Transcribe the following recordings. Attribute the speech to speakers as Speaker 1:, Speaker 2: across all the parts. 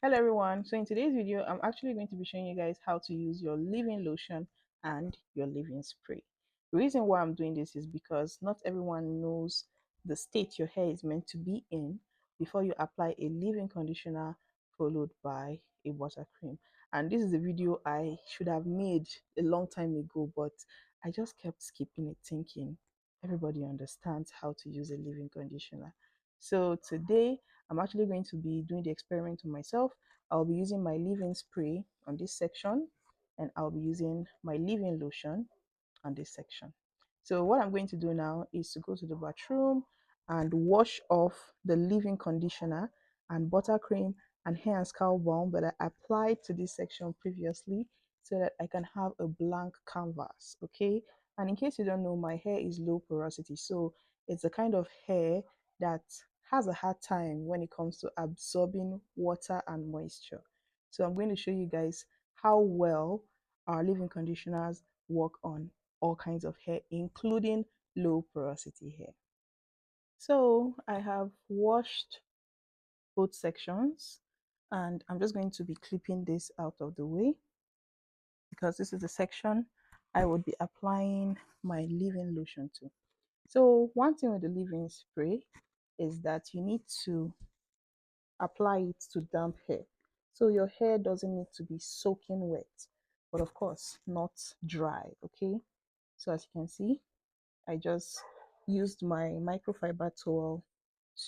Speaker 1: Hello everyone. So in today's video, I'm actually going to be showing you guys how to use your leave-in lotion and your leave-in spray. The reason why I'm doing this is because not everyone knows the state your hair is meant to be in before you apply a leave-in conditioner followed by a buttercream. And this is a video I should have made a long time ago, but I just kept skipping it thinking everybody understands how to use a leave-in conditioner. So today I'm actually going to be doing the experiment on myself. I'll be using my leave-in spray on this section, and I'll be using my leave-in lotion on this section. So what I'm going to do now is to go to the bathroom and wash off the leave-in conditioner and buttercream and hair and scalp balm that I applied to this section previously so that I can have a blank canvas, okay? And in case you don't know, my hair is low porosity, so it's the kind of hair that has a hard time when it comes to absorbing water and moisture. So I'm going to show you guys how well our leave-in conditioners work on all kinds of hair, including low porosity hair. So I have washed both sections, and I'm just going to be clipping this out of the way because this is the section I would be applying my leave-in lotion to. So one thing with the leave-in spray is that you need to apply it to damp hair. So your hair doesn't need to be soaking wet, but of course not dry, okay? So as you can see, I just used my microfiber towel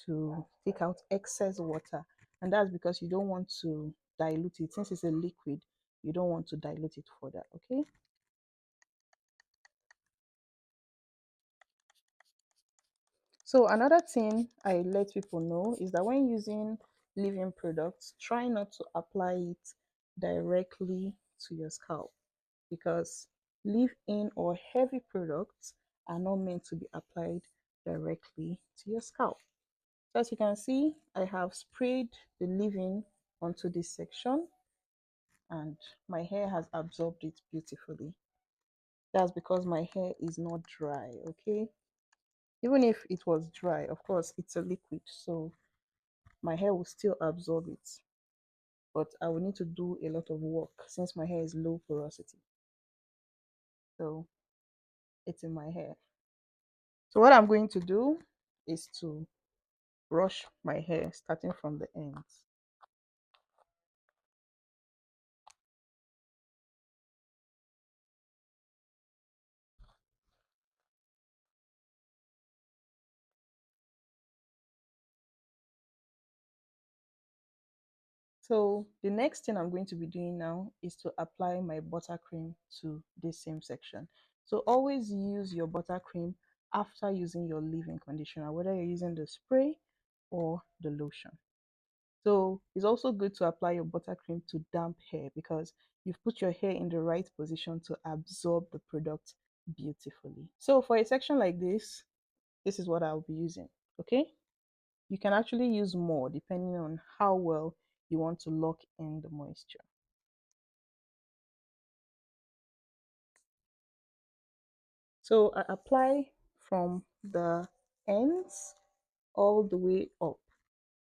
Speaker 1: to take out excess water, and that's because you don't want to dilute it. Since it's a liquid, you don't want to dilute it further, okay? So another thing I let people know is that when using leave-in products, try not to apply it directly to your scalp, because leave-in or heavy products are not meant to be applied directly to your scalp. So as you can see, I have sprayed the leave-in onto this section and my hair has absorbed it beautifully. That's because my hair is not dry, okay? Even if it was dry, of course, it's a liquid, so my hair will still absorb it. But I will need to do a lot of work since my hair is low porosity. So it's in my hair. So what I'm going to do is to brush my hair starting from the ends. So the next thing I'm going to be doing now is to apply my buttercream to this same section. So always use your buttercream after using your leave-in conditioner, whether you're using the spray or the lotion. So it's also good to apply your buttercream to damp hair because you've put your hair in the right position to absorb the product beautifully. So for a section like this is what I'll be using, okay? You can actually use more depending on how well you want to lock in the moisture. So I apply from the ends all the way up,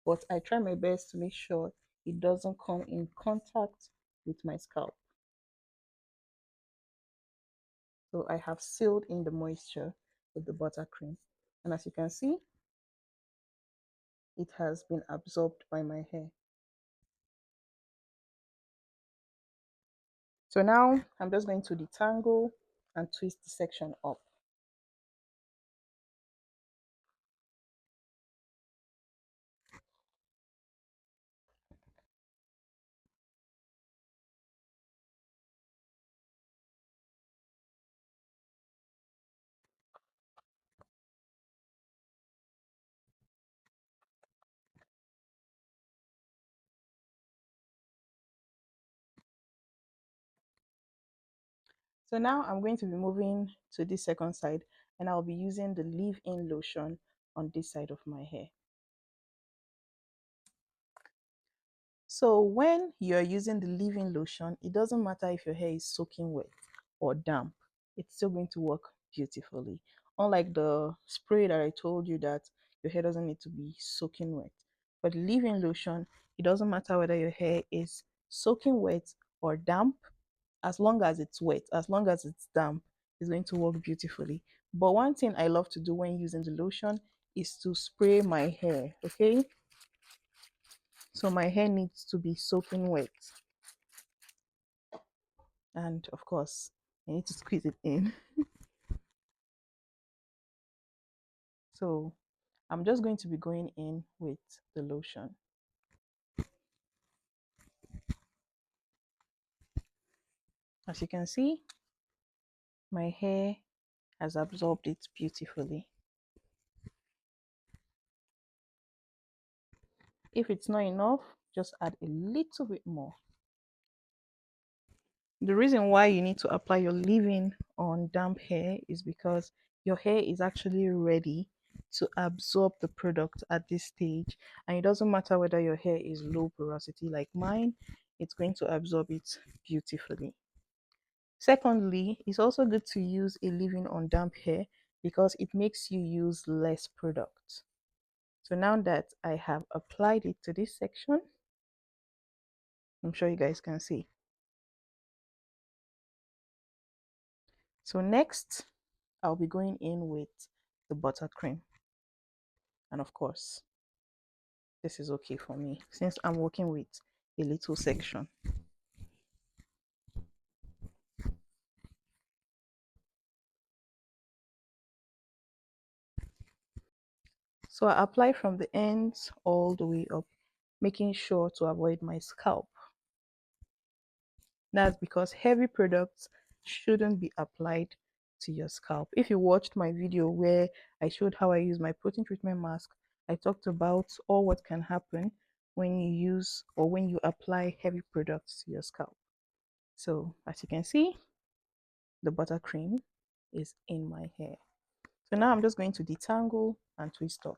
Speaker 1: but I try my best to make sure it doesn't come in contact with my scalp. So I have sealed in the moisture with the buttercream, and as you can see, it has been absorbed by my hair. So now I'm just going to detangle and twist the section up. So now I'm going to be moving to this second side, and I'll be using the leave-in lotion on this side of my hair. So when you're using the leave-in lotion, it doesn't matter if your hair is soaking wet or damp, it's still going to work beautifully. Unlike the spray that I told you that your hair doesn't need to be soaking wet. But leave-in lotion, It doesn't matter whether your hair is soaking wet or damp, as long as it's wet, as long as it's damp, it's going to work beautifully. But one thing I love to do when using the lotion is to spray my hair, okay? So my hair needs to be soaking wet. And of course, I need to squeeze it in. So I'm just going to be going in with the lotion. As you can see, my hair has absorbed it beautifully. If it's not enough, just add a little bit more. The reason why you need to apply your leave-in on damp hair is because your hair is actually ready to absorb the product at this stage, and it doesn't matter whether your hair is low porosity like mine, it's going to absorb it beautifully. Secondly, it's also good to use a leave-in on damp hair because it makes you use less product. So now that I have applied it to this section, I'm sure you guys can see. So next, I'll be going in with the buttercream. And of course, this is okay for me since I'm working with a little section. So I apply from the ends all the way up, making sure to avoid my scalp. That's because heavy products shouldn't be applied to your scalp. If you watched my video where I showed how I use my protein treatment mask, I talked about all what can happen when you use or when you apply heavy products to your scalp. So as you can see, the buttercream is in my hair. So now I'm just going to detangle and twist off.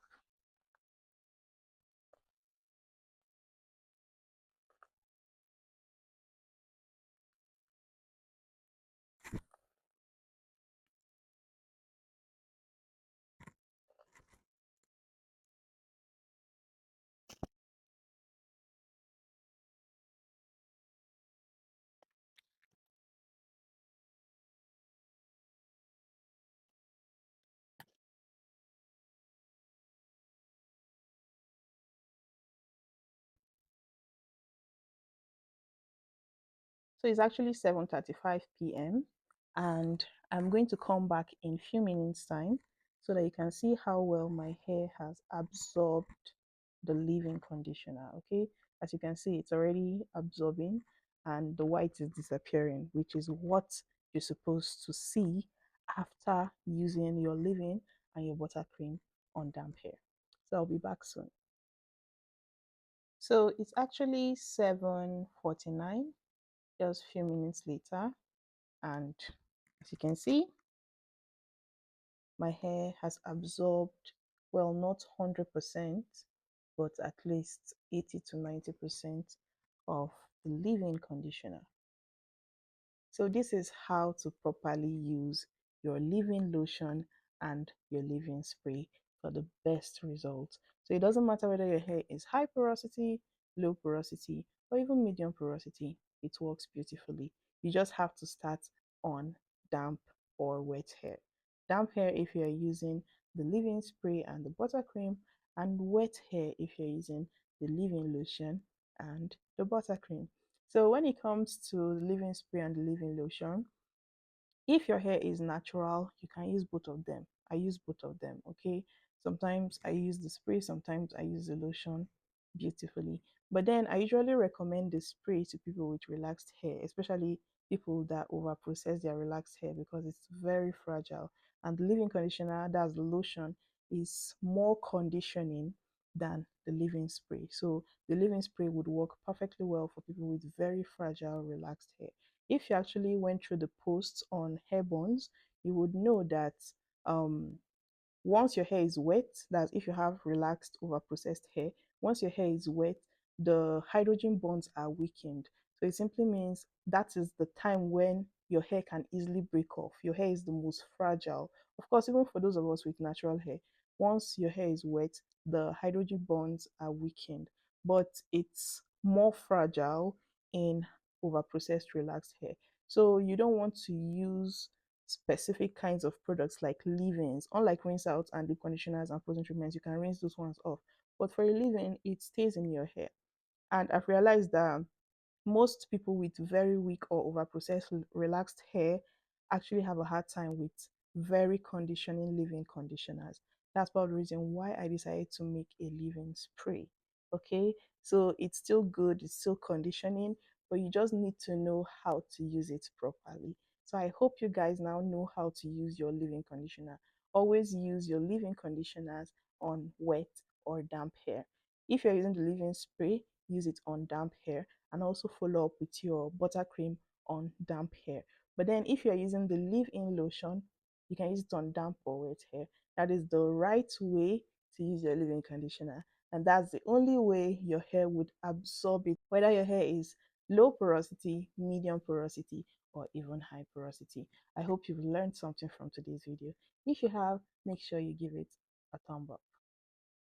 Speaker 1: So it's actually 7:35 p.m. and I'm going to come back in a few minutes time so that you can see how well my hair has absorbed the leave-in conditioner. Okay, as you can see, it's already absorbing and the white is disappearing, which is what you're supposed to see after using your leave-in and your buttercream on damp hair. So I'll be back soon. So it's actually 7:49, just a few minutes later, and as you can see, my hair has absorbed, well, not 100%, but at least 80 to 90% of the leave-in conditioner. So this is how to properly use your leave-in lotion and your leave-in spray for the best results. So it doesn't matter whether your hair is high porosity, low porosity, or even medium porosity, it works beautifully. You just have to start on damp or wet hair. Damp hair if you're using the leave-in spray and the buttercream, and wet hair if you're using the leave-in lotion and the buttercream. So when it comes to the leave-in spray and the leave-in lotion, if your hair is natural, you can use both of them. I use both of them, okay? Sometimes I use the spray, sometimes I use the lotion beautifully. But then I usually recommend the spray to people with relaxed hair, especially people that over process their relaxed hair because it's very fragile. And the leave-in conditioner, that's the lotion, is more conditioning than the leave-in spray. So the leave-in spray would work perfectly well for people with very fragile, relaxed hair. If you actually went through the posts on hair bonds, you would know that um, once your hair is wet, that's if you have relaxed over processed hair, once your hair is wet, the hydrogen bonds are weakened. So it simply means that is the time when your hair can easily break off. Your hair is the most fragile. Of course, even for those of us with natural hair, once your hair is wet, the hydrogen bonds are weakened. but it's more fragile in over processed relaxed hair. So you don't want to use specific kinds of products like leave-ins. Unlike rinse out and deep conditioners and frozen treatments, you can rinse those ones off. But for a leave-in, it stays in your hair. And I've realized that most people with very weak or over processed relaxed hair actually have a hard time with very conditioning leave-in conditioners. That's part of the reason why I decided to make a leave-in spray. Okay, so it's still good, it's still conditioning, but you just need to know how to use it properly. So I hope you guys now know how to use your leave-in conditioner. Always use your leave-in conditioners on wet or damp hair. If you're using the leave-in spray, use it on damp hair, and also follow up with your buttercream on damp hair. But then if you're using the leave-in lotion, you can use it on damp or wet hair. That is the right way to use your leave-in conditioner. And that's the only way your hair would absorb it, whether your hair is low porosity, medium porosity, or even high porosity. I hope you've learned something from today's video. If you have, make sure you give it a thumb up.